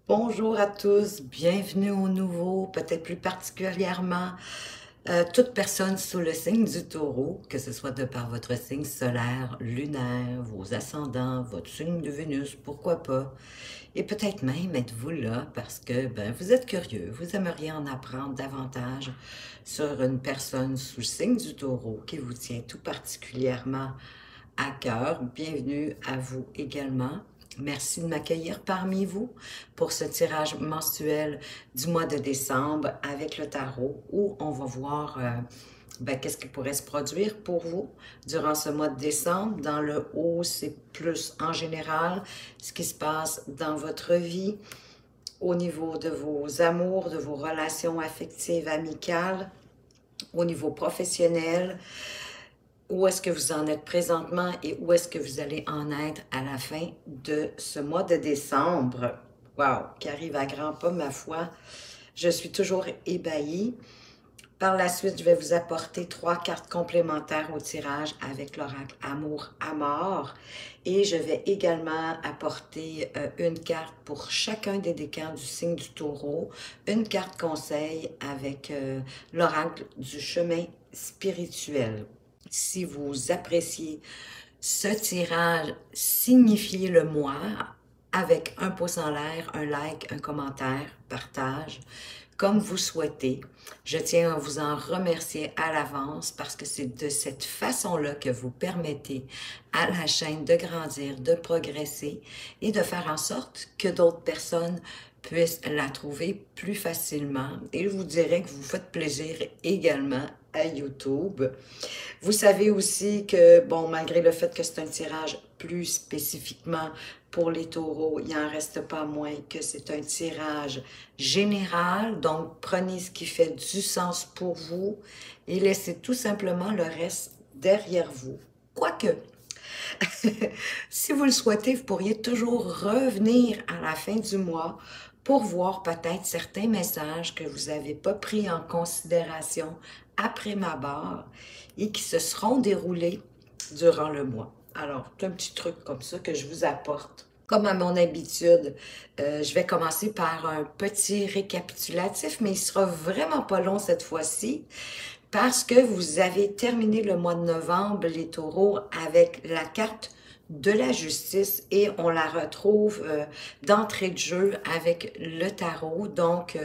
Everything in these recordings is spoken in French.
Bonjour à tous, bienvenue au nouveau, peut-être plus particulièrement toute personne sous le signe du taureau, que ce soit de par votre signe solaire, lunaire, vos ascendants, votre signe de Vénus, pourquoi pas. Et peut-être même êtes-vous là parce que vous êtes curieux, vous aimeriez en apprendre davantage sur une personne sous le signe du taureau qui vous tient tout particulièrement à cœur. Bienvenue à vous également. Merci de m'accueillir parmi vous pour ce tirage mensuel du mois de décembre avec le tarot où on va voir qu'est-ce qui pourrait se produire pour vous durant ce mois de décembre. Dans le haut, c'est plus en général ce qui se passe dans votre vie au niveau de vos amours, de vos relations affectives, amicales, au niveau professionnel, où est-ce que vous en êtes présentement et où est-ce que vous allez en être à la fin de ce mois de décembre. Wow, qui arrive à grands pas, ma foi. Je suis toujours ébahie. Par la suite, je vais vous apporter 3 cartes complémentaires au tirage avec l'oracle Amour à mort. Et je vais également apporter une carte pour chacun des décans du signe du taureau, une carte conseil avec l'oracle du chemin spirituel. Si vous appréciez ce tirage, signifiez-le moi avec un pouce en l'air, un like, un commentaire, partage, comme vous souhaitez. Je tiens à vous en remercier à l'avance parce que c'est de cette façon-là que vous permettez à la chaîne de grandir, de progresser et de faire en sorte que d'autres personnes puissent la trouver plus facilement. Et je vous dirais que vous faites plaisir également à YouTube. Vous savez aussi que, bon, malgré le fait que c'est un tirage plus spécifiquement pour les taureaux, il n'en reste pas moins que c'est un tirage général. Donc, prenez ce qui fait du sens pour vous et laissez tout simplement le reste derrière vous. Quoique, si vous le souhaitez, vous pourriez toujours revenir à la fin du mois pour voir peut-être certains messages que vous n'avez pas pris en considération après ma barre et qui se seront déroulés durant le mois. Alors, c'est un petit truc comme ça que je vous apporte. Comme à mon habitude, je vais commencer par un petit récapitulatif, mais il sera vraiment pas long cette fois-ci parce que vous avez terminé le mois de novembre, les taureaux, avec la carte de la justice et on la retrouve d'entrée de jeu avec le tarot. Donc,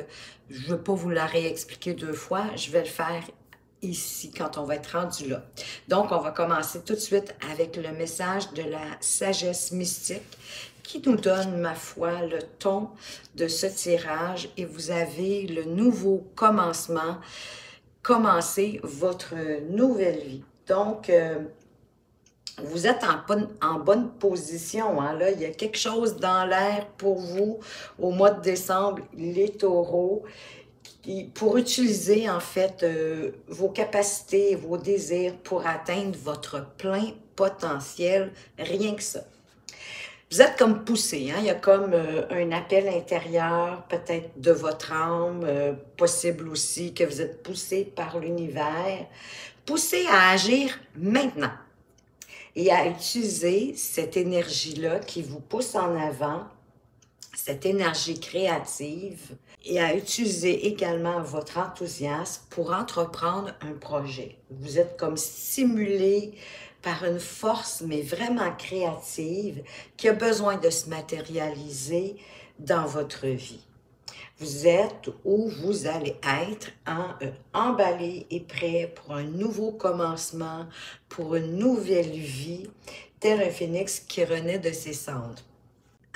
je ne veux pas vous la réexpliquer deux fois, je vais le faire ici quand on va être rendu là. Donc, on va commencer tout de suite avec le message de la sagesse mystique qui nous donne, ma foi, le ton de ce tirage et vous avez le nouveau commencement, commencer votre nouvelle vie. Donc, vous êtes en bonne position. Hein? Là, il y a quelque chose dans l'air pour vous au mois de décembre, les taureaux, pour utiliser en fait vos capacités, vos désirs pour atteindre votre plein potentiel, rien que ça. Vous êtes comme poussé, hein? Il y a comme un appel intérieur, peut-être de votre âme, possible aussi que vous êtes poussé par l'univers, poussé à agir maintenant et à utiliser cette énergie-là qui vous pousse en avant, cette énergie créative, et à utiliser également votre enthousiasme pour entreprendre un projet. Vous êtes comme stimulé par une force, mais vraiment créative, qui a besoin de se matérialiser dans votre vie. Vous êtes où vous allez être emballé et prêt pour un nouveau commencement, pour une nouvelle vie, tel un phénix qui renaît de ses cendres.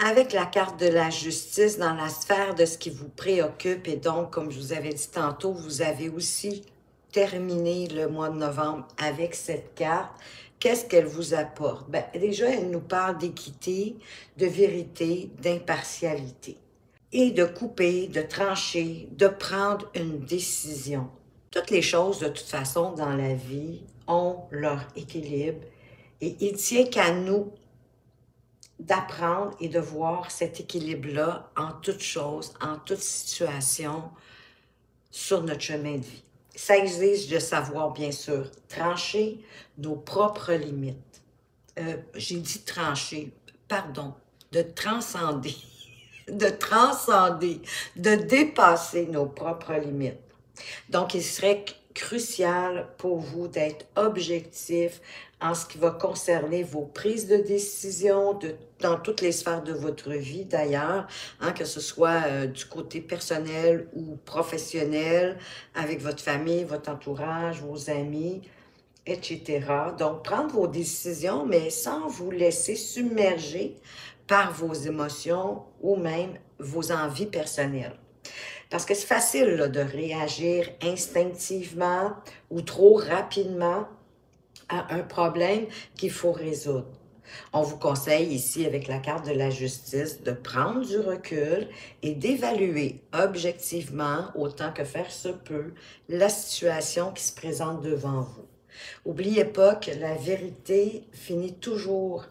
Avec la carte de la justice dans la sphère de ce qui vous préoccupe et donc, comme je vous avais dit tantôt, vous avez aussi terminé le mois de novembre avec cette carte. Qu'est-ce qu'elle vous apporte? Ben, déjà, elle nous parle d'équité, de vérité, d'impartialité et de couper, de trancher, de prendre une décision. Toutes les choses, de toute façon, dans la vie ont leur équilibre et il tient qu'à nous d'apprendre et de voir cet équilibre-là en toute chose, en toute situation sur notre chemin de vie. Ça exige de savoir, bien sûr, trancher nos propres limites. J'ai dit trancher, pardon, de transcender de transcender, de dépasser nos propres limites. Donc, il serait crucial pour vous d'être objectif en ce qui va concerner vos prises de décision dans toutes les sphères de votre vie d'ailleurs, hein, que ce soit du côté personnel ou professionnel, avec votre famille, votre entourage, vos amis, etc. Donc, prendre vos décisions, mais sans vous laisser submerger par vos émotions ou même vos envies personnelles. Parce que c'est facile là, de réagir instinctivement ou trop rapidement à un problème qu'il faut résoudre. On vous conseille ici, avec la carte de la justice, de prendre du recul et d'évaluer objectivement, autant que faire se peut, la situation qui se présente devant vous. N'oubliez pas que la vérité finit toujours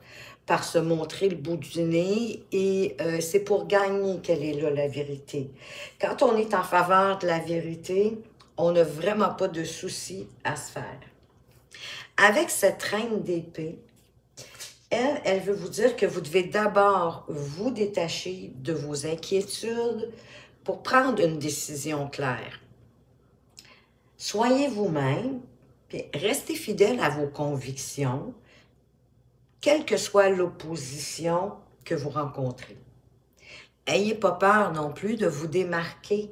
par se montrer le bout du nez et c'est pour gagner qu'elle est là, la vérité. Quand on est en faveur de la vérité, on n'a vraiment pas de soucis à se faire. Avec cette reine d'épée, elle veut vous dire que vous devez d'abord vous détacher de vos inquiétudes pour prendre une décision claire. Soyez vous-même, puis restez fidèle à vos convictions, quelle que soit l'opposition que vous rencontrez. N'ayez pas peur non plus de vous démarquer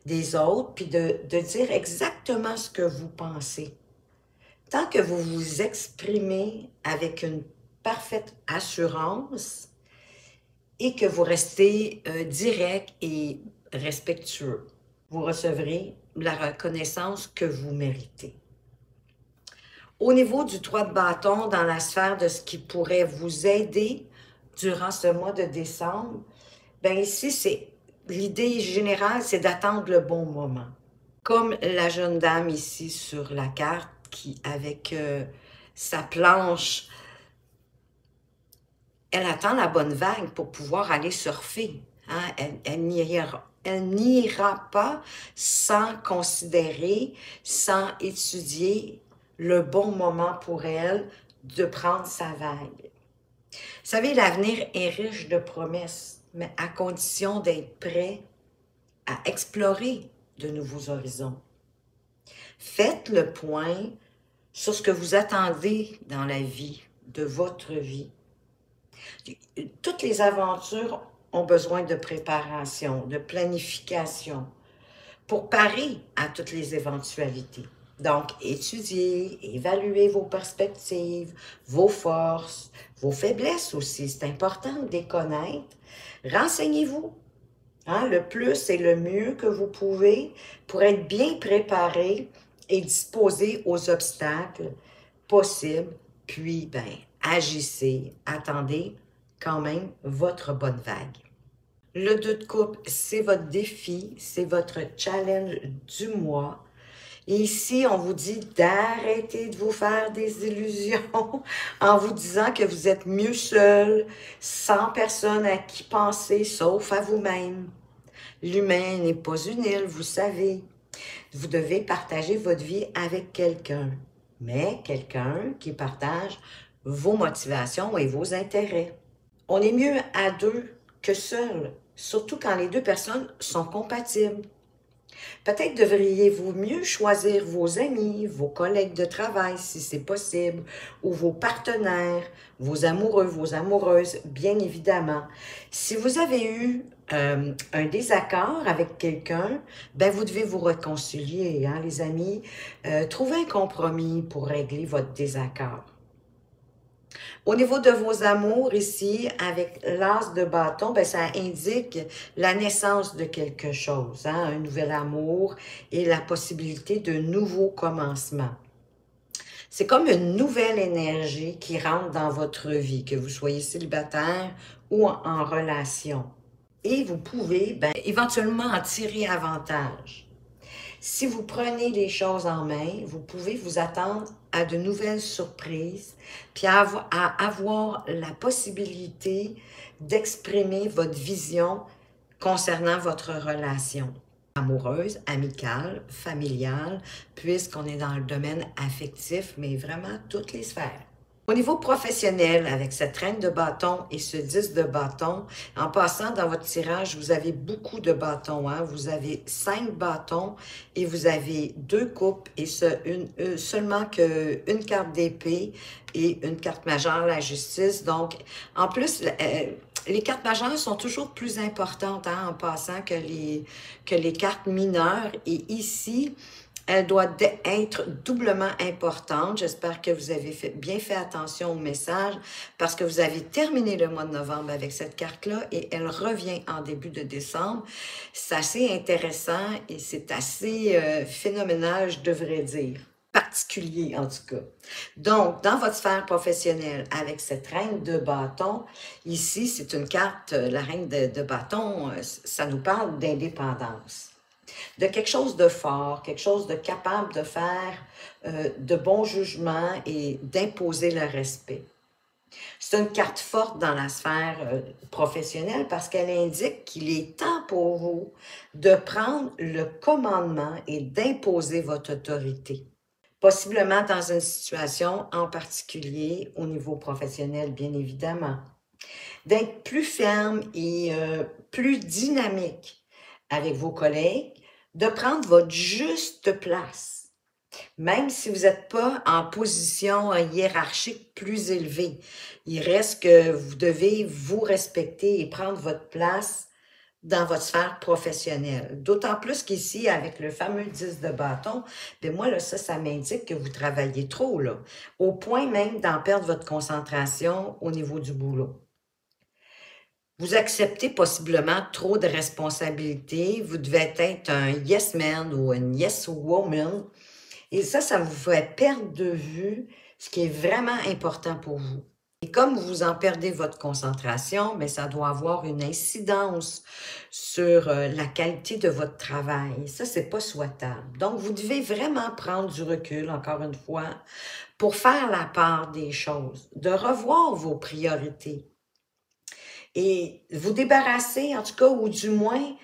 des autres, puis de dire exactement ce que vous pensez. Tant que vous vous exprimez avec une parfaite assurance et que vous restez direct et respectueux, vous recevrez la reconnaissance que vous méritez. Au niveau du 3 de bâton, dans la sphère de ce qui pourrait vous aider durant ce mois de décembre, bien ici, l'idée générale, c'est d'attendre le bon moment. Comme la jeune dame ici sur la carte, qui, avec sa planche, elle attend la bonne vague pour pouvoir aller surfer. Hein? Elle n'ira pas sans considérer, sans étudier le bon moment pour elle de prendre sa vague. Vous savez, l'avenir est riche de promesses, mais à condition d'être prêt à explorer de nouveaux horizons. Faites le point sur ce que vous attendez dans la vie, de votre vie. Toutes les aventures ont besoin de préparation, de planification, pour parer à toutes les éventualités. Donc, étudiez, évaluez vos perspectives, vos forces, vos faiblesses aussi. C'est important de les connaître. Renseignez-vous, hein, le plus et le mieux que vous pouvez pour être bien préparé et disposé aux obstacles possibles. Puis, ben, agissez, attendez quand même votre bonne vague. Le 2 de coupe, c'est votre défi, c'est votre challenge du mois. Et ici, on vous dit d'arrêter de vous faire des illusions en vous disant que vous êtes mieux seul, sans personne à qui penser, sauf à vous-même. L'humain n'est pas une île, vous savez. Vous devez partager votre vie avec quelqu'un, mais quelqu'un qui partage vos motivations et vos intérêts. On est mieux à deux que seul, surtout quand les deux personnes sont compatibles. Peut-être devriez-vous mieux choisir vos amis, vos collègues de travail si c'est possible, ou vos partenaires, vos amoureux, vos amoureuses, bien évidemment. Si vous avez eu un désaccord avec quelqu'un, ben vous devez vous réconcilier, hein, les amis. Trouvez un compromis pour régler votre désaccord. Au niveau de vos amours ici, avec l'as de bâton, ben, ça indique la naissance de quelque chose, hein, un nouvel amour et la possibilité de nouveaux commencements. C'est comme une nouvelle énergie qui rentre dans votre vie, que vous soyez célibataire ou en relation. Et vous pouvez ben, éventuellement en tirer avantage. Si vous prenez les choses en main, vous pouvez vous attendre à de nouvelles surprises, puis à avoir la possibilité d'exprimer votre vision concernant votre relation amoureuse, amicale, familiale, puisqu'on est dans le domaine affectif, mais vraiment toutes les sphères. Au niveau professionnel, avec cette reine de bâton et ce 10 de bâton, en passant dans votre tirage, vous avez beaucoup de bâtons. Hein? Vous avez 5 bâtons et vous avez 2 coupes et seulement qu'une carte d'épée et une carte majeure, la justice. Donc, en plus, les cartes majeures sont toujours plus importantes hein, en passant que les cartes mineures. Et ici, elle doit être doublement importante. J'espère que vous avez bien fait attention au message parce que vous avez terminé le mois de novembre avec cette carte-là et elle revient en début de décembre. C'est assez intéressant et c'est assez phénoménal, je devrais dire. Particulier, en tout cas. Donc, dans votre sphère professionnelle, avec cette reine de bâton, ici, c'est une carte, la reine de bâton, ça nous parle d'indépendance. De quelque chose de fort, quelque chose de capable de faire de bons jugements et d'imposer le respect. C'est une carte forte dans la sphère professionnelle parce qu'elle indique qu'il est temps pour vous de prendre le commandement et d'imposer votre autorité. Possiblement dans une situation en particulier au niveau professionnel, bien évidemment. D'être plus ferme et plus dynamique avec vos collègues, de prendre votre juste place, même si vous n'êtes pas en position hiérarchique plus élevée. Il reste que vous devez vous respecter et prendre votre place dans votre sphère professionnelle. D'autant plus qu'ici, avec le fameux 10 de bâton, bien moi, là, ça m'indique que vous travaillez trop, là, au point même d'en perdre votre concentration au niveau du boulot. Vous acceptez possiblement trop de responsabilités. Vous devez être un yes man ou une yes woman. Et ça vous fait perdre de vue ce qui est vraiment important pour vous. Et comme vous en perdez votre concentration, bien, ça doit avoir une incidence sur la qualité de votre travail. Et ça, c'est pas souhaitable. Donc, vous devez vraiment prendre du recul, encore une fois, pour faire la part des choses, de revoir vos priorités et vous débarrasser, en tout cas, ou du moins,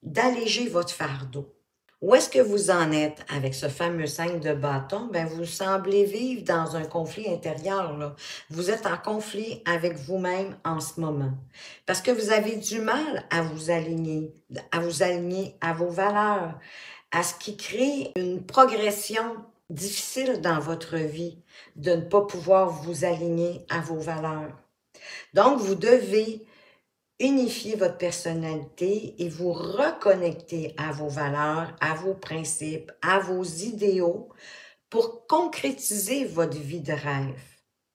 d'alléger votre fardeau. Où est-ce que vous en êtes avec ce fameux 5 de bâton? Bien, vous semblez vivre dans un conflit intérieur, là. Vous êtes en conflit avec vous-même en ce moment. Parce que vous avez du mal à vous aligner à vos valeurs, à ce qui crée une progression difficile dans votre vie, de ne pas pouvoir vous aligner à vos valeurs. Donc, vous devez unifier votre personnalité et vous reconnecter à vos valeurs, à vos principes, à vos idéaux pour concrétiser votre vie de rêve.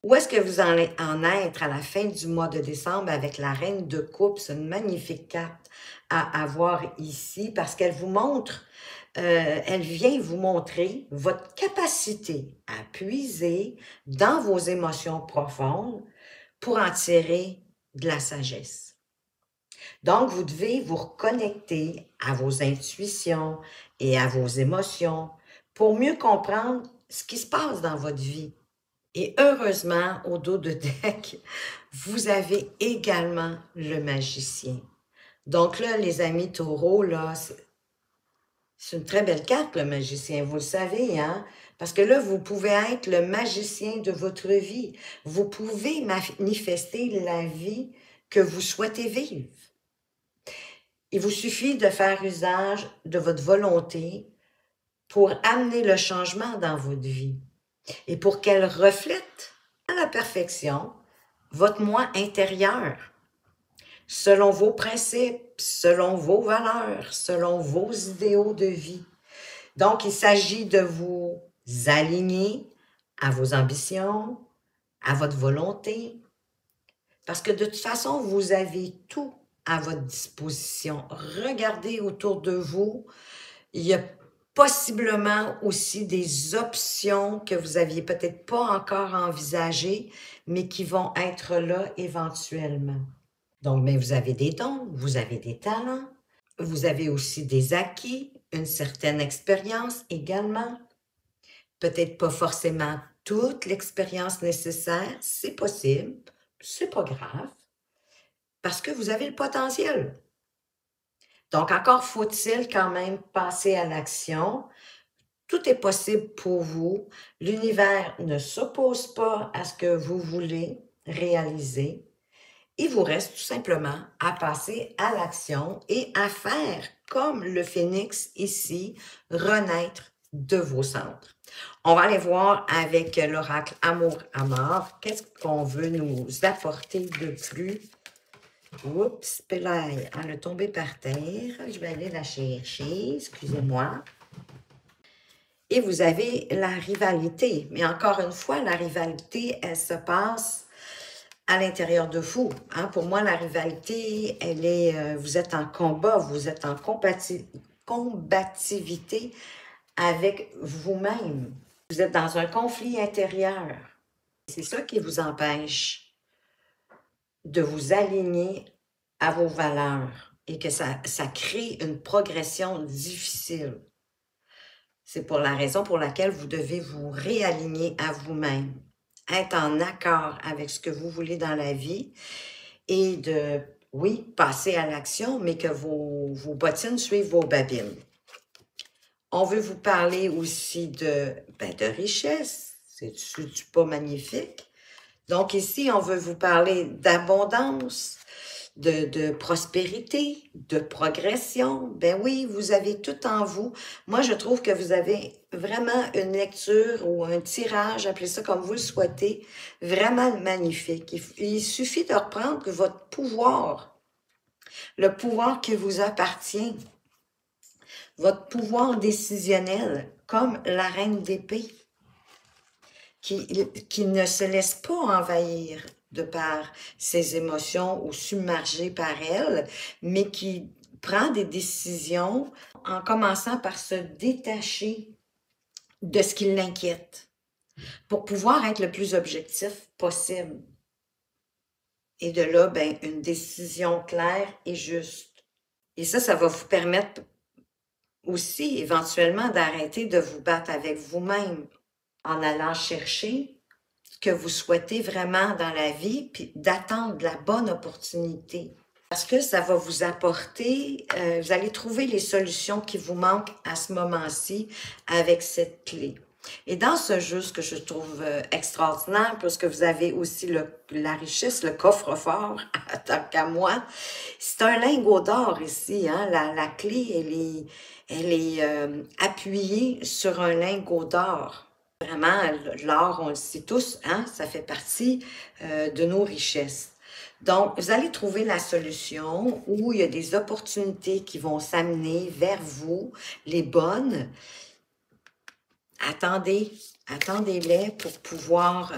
Où est-ce que vous allez en être à la fin du mois de décembre avec la reine de coupe? C'est une magnifique carte à avoir ici parce qu'elle vous montre, elle vient vous montrer votre capacité à puiser dans vos émotions profondes pour en tirer de la sagesse. Donc, vous devez vous reconnecter à vos intuitions et à vos émotions pour mieux comprendre ce qui se passe dans votre vie. Et heureusement, au dos de deck, vous avez également le magicien. Donc là, les amis taureaux, là, c'est une très belle carte, le magicien, vous le savez, hein? Parce que là, vous pouvez être le magicien de votre vie. Vous pouvez manifester la vie que vous souhaitez vivre. Il vous suffit de faire usage de votre volonté pour amener le changement dans votre vie et pour qu'elle reflète à la perfection votre moi intérieur, selon vos principes, selon vos valeurs, selon vos idéaux de vie. Donc, il s'agit de vous aligner à vos ambitions, à votre volonté, parce que de toute façon, vous avez tout à votre disposition. Regardez autour de vous. Il y a possiblement aussi des options que vous n'aviez peut-être pas encore envisagées, mais qui vont être là éventuellement. Donc, mais vous avez des dons, vous avez des talents, vous avez aussi des acquis, une certaine expérience également. Peut-être pas forcément toute l'expérience nécessaire, c'est possible, c'est pas grave. Parce que vous avez le potentiel. Donc, encore faut-il quand même passer à l'action, Tout est possible pour vous. L'univers ne s'oppose pas à ce que vous voulez réaliser. Il vous reste tout simplement à passer à l'action et à faire comme le phénix ici, renaître de vos centres. On va aller voir avec l'oracle Amour à mort, qu'est-ce qu'on veut nous apporter de plus. Oups, là, elle est tombée par terre. Je vais aller la chercher, excusez-moi. Et vous avez la rivalité. Mais encore une fois, la rivalité, elle se passe à l'intérieur de vous. Hein? Pour moi, la rivalité, elle est, vous êtes en combat, vous êtes en combativité avec vous-même. Vous êtes dans un conflit intérieur. C'est ça qui vous empêche de vous aligner à vos valeurs et que ça crée une progression difficile. C'est pour la raison pour laquelle vous devez vous réaligner à vous-même, être en accord avec ce que vous voulez dans la vie et de, oui, passer à l'action, mais que vos bottines suivent vos babines. On veut vous parler aussi de richesse. C'est-tu pas magnifique? Donc ici, on veut vous parler d'abondance, de prospérité, de progression. Ben oui, vous avez tout en vous. Moi, je trouve que vous avez vraiment une lecture ou un tirage, appelez ça comme vous le souhaitez, vraiment magnifique. Il suffit de reprendre votre pouvoir, le pouvoir qui vous appartient, votre pouvoir décisionnel, comme la reine d'épée, qui ne se laisse pas envahir de par ses émotions ou submergé par elles, mais qui prend des décisions en commençant par se détacher de ce qui l'inquiète pour pouvoir être le plus objectif possible. Et de là, ben, une décision claire et juste. Et ça va vous permettre aussi éventuellement d'arrêter de vous battre avec vous-même en allant chercher ce que vous souhaitez vraiment dans la vie, puis d'attendre la bonne opportunité. Parce que ça va vous apporter, vous allez trouver les solutions qui vous manquent à ce moment-ci avec cette clé. Et dans ce jeu, ce que je trouve extraordinaire, parce que vous avez aussi la richesse, le coffre-fort, tant qu'à moi, c'est un lingot d'or ici. Hein? La clé, elle est appuyée sur un lingot d'or. Vraiment, l'or, on le sait tous, hein? Ça fait partie de nos richesses. Donc, vous allez trouver la solution où il y a des opportunités qui vont s'amener vers vous, les bonnes. Attendez-les pour pouvoir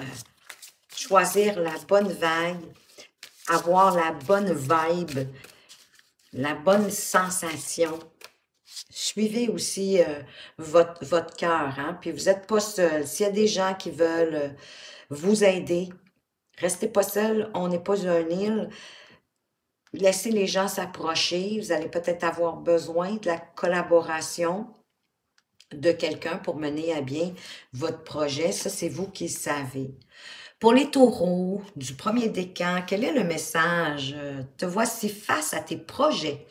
choisir la bonne vague, avoir la bonne vibe, la bonne sensation. Suivez aussi votre cœur, hein? Puis vous n'êtes pas seul. S'il y a des gens qui veulent vous aider, restez pas seul, on n'est pas une île. Laissez les gens s'approcher. Vous allez peut-être avoir besoin de la collaboration de quelqu'un pour mener à bien votre projet. Ça, c'est vous qui le savez. Pour les taureaux, du premier décan, quel est le message? Te voici face à tes projets.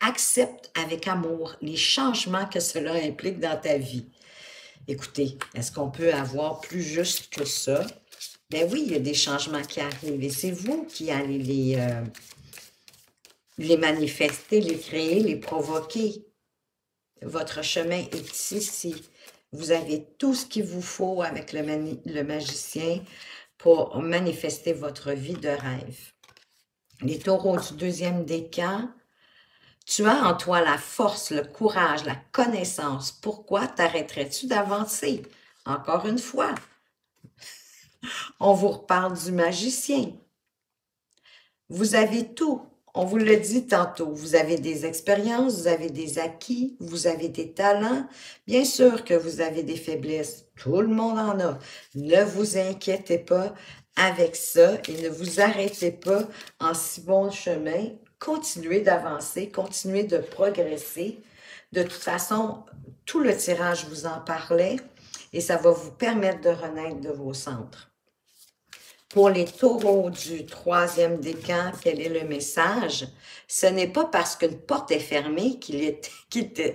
Accepte avec amour les changements que cela implique dans ta vie. Écoutez, est-ce qu'on peut avoir plus juste que ça? Ben oui, il y a des changements qui arrivent et c'est vous qui allez les manifester, les créer, les provoquer. Votre chemin est ici. Vous avez tout ce qu'il vous faut avec le magicien pour manifester votre vie de rêve. Les taureaux du deuxième décan, tu as en toi la force, le courage, la connaissance. Pourquoi t'arrêterais-tu d'avancer? Encore une fois, on vous reparle du magicien. Vous avez tout. On vous l'a dit tantôt. Vous avez des expériences, vous avez des acquis, vous avez des talents. Bien sûr que vous avez des faiblesses. Tout le monde en a. Ne vous inquiétez pas avec ça et ne vous arrêtez pas en si bon chemin. Continuez d'avancer, continuez de progresser. De toute façon, tout le tirage vous en parlait et ça va vous permettre de renaître de vos centres. Pour les taureaux du troisième décan, quel est le message? Ce n'est pas parce qu'une porte est fermée qu'il est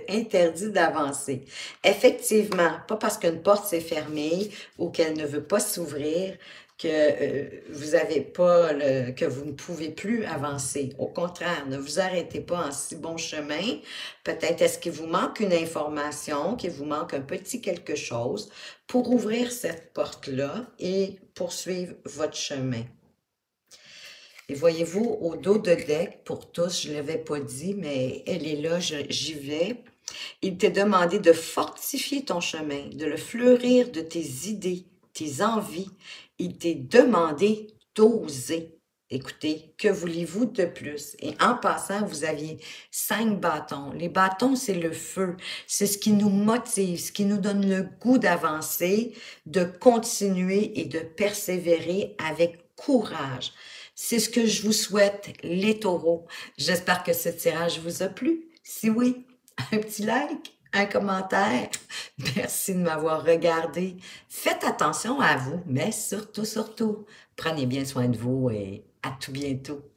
interdit d'avancer. Effectivement, pas parce qu'une porte s'est fermée ou qu'elle ne veut pas s'ouvrir que vous avez pas que vous ne pouvez plus avancer. Au contraire, ne vous arrêtez pas en si bon chemin. Peut-être est-ce qu'il vous manque une information, qu'il vous manque un petit quelque chose pour ouvrir cette porte-là et poursuivre votre chemin. Et voyez-vous, au dos de deck, pour tous, je ne l'avais pas dit, mais elle est là, j'y vais. Il t'est demandé de fortifier ton chemin, de le fleurir de tes idées, tes envies. Il t'est demandé d'oser. Écoutez, que voulez-vous de plus? Et en passant, vous aviez 5 bâtons. Les bâtons, c'est le feu. C'est ce qui nous motive, ce qui nous donne le goût d'avancer, de continuer et de persévérer avec courage. C'est ce que je vous souhaite, les taureaux. J'espère que ce tirage vous a plu. Si oui, un petit like, un commentaire. Merci de m'avoir regardé. Faites attention à vous, mais surtout, prenez bien soin de vous et à tout bientôt.